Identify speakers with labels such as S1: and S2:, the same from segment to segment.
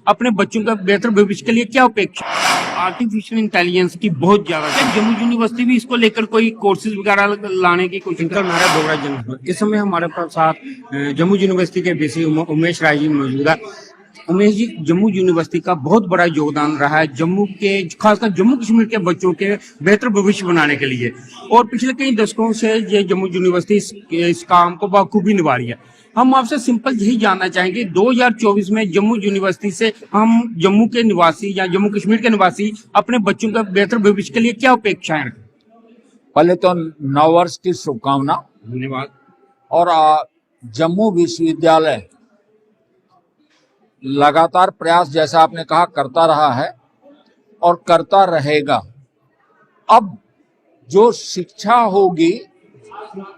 S1: अपने बच्चों का बेहतर भविष्य के लिए क्या अपेक्षा? आर्टिफिशियल इंटेलिजेंस की बहुत ज्यादा, क्या जम्मू यूनिवर्सिटी भी इसको लेकर कोई कोर्सेज वगैरह लाने की कोशिश कर रहा है? डोगरा जन इस समय हमारे साथ जम्मू यूनिवर्सिटी के वीसी उमेश राय जी मौजूद है। उमेश जी, जम्मू यूनिवर्सिटी का बहुत बड़ा योगदान रहा है जम्मू के, खासकर जम्मू कश्मीर के बच्चों के बेहतर भविष्य बनाने के लिए, और पिछले कई दशकों से ये जम्मू यूनिवर्सिटी इस काम को बखूबी निभा रही है। हम आपसे सिंपल यही जानना चाहेंगे, 2024 में जम्मू यूनिवर्सिटी से हम जम्मू के निवासी या जम्मू कश्मीर के निवासी अपने बच्चों का बेहतर भविष्य के लिए क्या अपेक्षाएं रखें?
S2: पहले तो नववर्ष की शुभकामना।
S1: धन्यवाद।
S2: और जम्मू विश्वविद्यालय लगातार प्रयास, जैसा आपने कहा, करता रहा है और करता रहेगा। अब जो शिक्षा होगी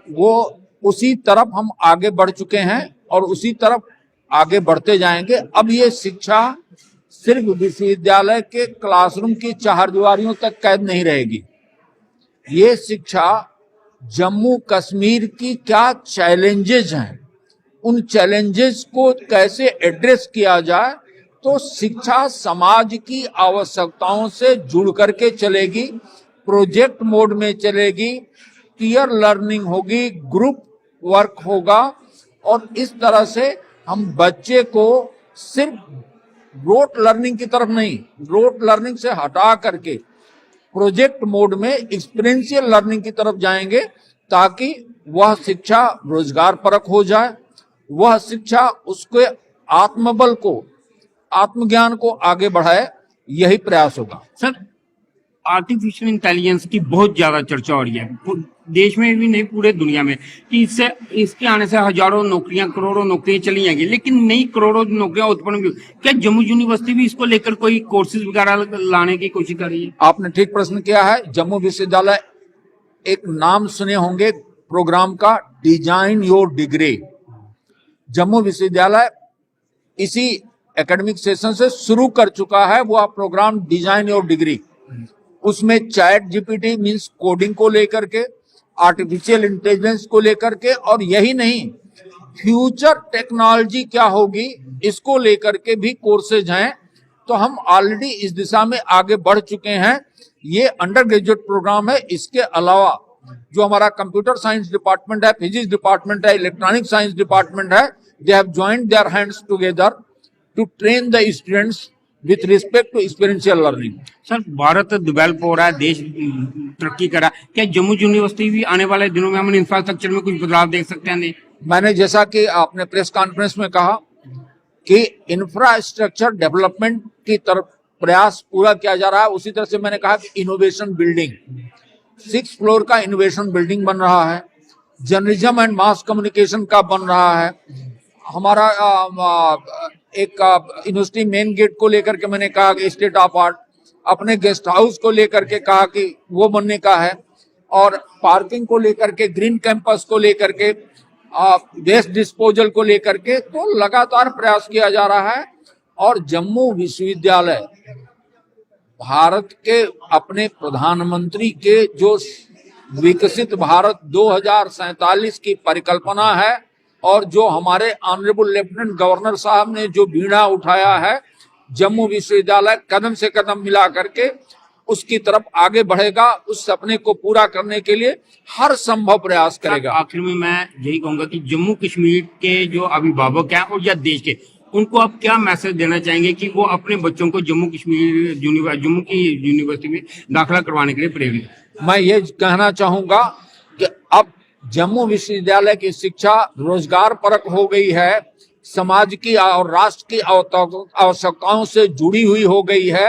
S2: वो उसी तरफ हम आगे बढ़ चुके हैं और उसी तरफ आगे बढ़ते जाएंगे। अब ये शिक्षा सिर्फ विश्वविद्यालय के क्लासरूम की चारदीवारियों तक कैद नहीं रहेगी। ये शिक्षा जम्मू कश्मीर की क्या चैलेंजेस हैं, उन चैलेंजेस को कैसे एड्रेस किया जाए, तो शिक्षा समाज की आवश्यकताओं से जुड़ करके चलेगी, प्रोजेक्ट मोड में चलेगी, पीयर लर्निंग होगी, ग्रुप वर्क होगा। और इस तरह से हम बच्चे को सिर्फ रोट लर्निंग की तरफ नहीं, रोट लर्निंग से हटा करके प्रोजेक्ट मोड में एक्सपीरियंशियल लर्निंग की तरफ जाएंगे, ताकि वह शिक्षा रोजगार परक हो जाए, वह शिक्षा उसके आत्मबल को, आत्मज्ञान को आगे बढ़ाए। यही प्रयास होगा।
S1: सर, आर्टिफिशियल इंटेलिजेंस की बहुत ज्यादा चर्चा हो रही है देश में भी नहीं, पूरे दुनिया में, कि इसके आने से हजारों नौकरियां, करोड़ों नौकरियां चली जाएंगी, लेकिन नई करोड़ों नौकरियां उत्पन्न भी। क्या जम्मू यूनिवर्सिटी भी इसको लेकर कोई कोर्सेज वगैरह लाने की कोशिश कर रही है?
S2: आपने ठीक प्रश्न किया है। जम्मू विश्वविद्यालय, एक नाम सुने होंगे प्रोग्राम का, डिजाइन योर डिग्री। जम्मू विश्वविद्यालय इसी एकेडमिक सेशन से शुरू कर चुका है वो प्रोग्राम डिजाइन योर डिग्री। उसमें चैट जीपीटी मींस कोडिंग को लेकर के, आर्टिफिशियल इंटेलिजेंस को लेकर के, और यही नहीं, फ्यूचर टेक्नोलॉजी क्या होगी इसको लेकर के भी कोर्सेज हैं। तो हम ऑलरेडी इस दिशा में आगे बढ़ चुके हैं। ये अंडर ग्रेजुएट प्रोग्राम है। इसके अलावा जो हमारा कंप्यूटर साइंस डिपार्टमेंट है, फिजिक्स डिपार्टमेंट है, इलेक्ट्रॉनिक साइंस डिपार्टमेंट है, they have joined their hands together to train the students with respect to experiential learning.
S1: Sir, Bharat develop हो रहा है, देश तरक्की कर रहा है, क्या जम्मू यूनिवर्सिटी भी आने वाले दिनों में हम इंफ्रास्ट्रक्चर में कुछ बदलाव देख सकते हैं? नहीं,
S2: मैंने जैसा कि आपने प्रेस कॉन्फ्रेंस में कहा कि इंफ्रास्ट्रक्चर डेवलपमेंट की तरफ प्रयास पूरा किया जा रहा है, उसी तरह से मैंने कहा कि इनोवेशन बिल्डिंग, 6 फ्लोर का इनोवेशन बिल्डिंग बन रहा है, जर्नलिज्म एंड मास कम्युनिकेशन का बन रहा है। हमारा एक यूनिवर्सिटी मेन गेट को लेकर के मैंने कहा कि स्टेट ऑफ आर्ट, अपने गेस्ट हाउस को लेकर के कहा कि वो बनने का है, और पार्किंग को लेकर के, ग्रीन कैंपस को लेकर के, वेस्ट डिस्पोजल को लेकर के, तो लगातार प्रयास किया जा रहा है। और जम्मू विश्वविद्यालय भारत के अपने प्रधानमंत्री के जो विकसित भारत 2047 की परिकल्पना है, और जो हमारे ऑनरेबल लेफ्टिनेंट गवर्नर साहब ने जो बीड़ा उठाया है, जम्मू विश्वविद्यालय कदम से कदम मिला करके उसकी तरफ आगे बढ़ेगा। उस सपने को पूरा करने के लिए हर संभव प्रयास करेगा।
S1: आखिर में मैं यही कहूंगा कि जम्मू कश्मीर के जो अभिभावक हैं और या देश के, उनको आप क्या मैसेज देना चाहेंगे कि वो अपने बच्चों को जम्मू की यूनिवर्सिटी में दाखिला करवाने के लिए प्रेरित?
S2: मैं ये कहना चाहूंगा कि अब जम्मू विश्वविद्यालय की शिक्षा रोजगार परक हो गई है, समाज की और राष्ट्र की आवश्यकताओं से जुड़ी हुई हो गई है,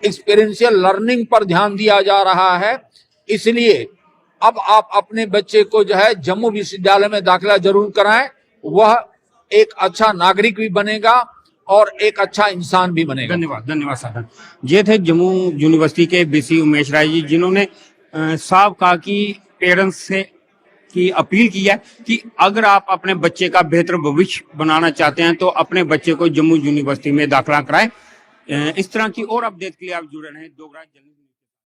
S2: एक्सपीरियंशियल लर्निंग पर ध्यान दिया जा रहा है। इसलिए अब आप अपने बच्चे को जो है जम्मू विश्वविद्यालय में दाखिला जरूर कराएं। वह एक अच्छा नागरिक भी बनेगा और एक अच्छा इंसान भी बनेगा।
S1: धन्यवाद, धन्यवाद सर। ये थे जम्मू यूनिवर्सिटी के वीसी उमेश राय जी, जिन्होंने साफ कहा कि पेरेंट्स से की अपील की है कि अगर आप अपने बच्चे का बेहतर भविष्य बनाना चाहते हैं तो अपने बच्चे को जम्मू यूनिवर्सिटी में दाखिला कराएं। इस तरह की और अपडेट के लिए आप जुड़े रहें डोगरा जर्नलिज्म।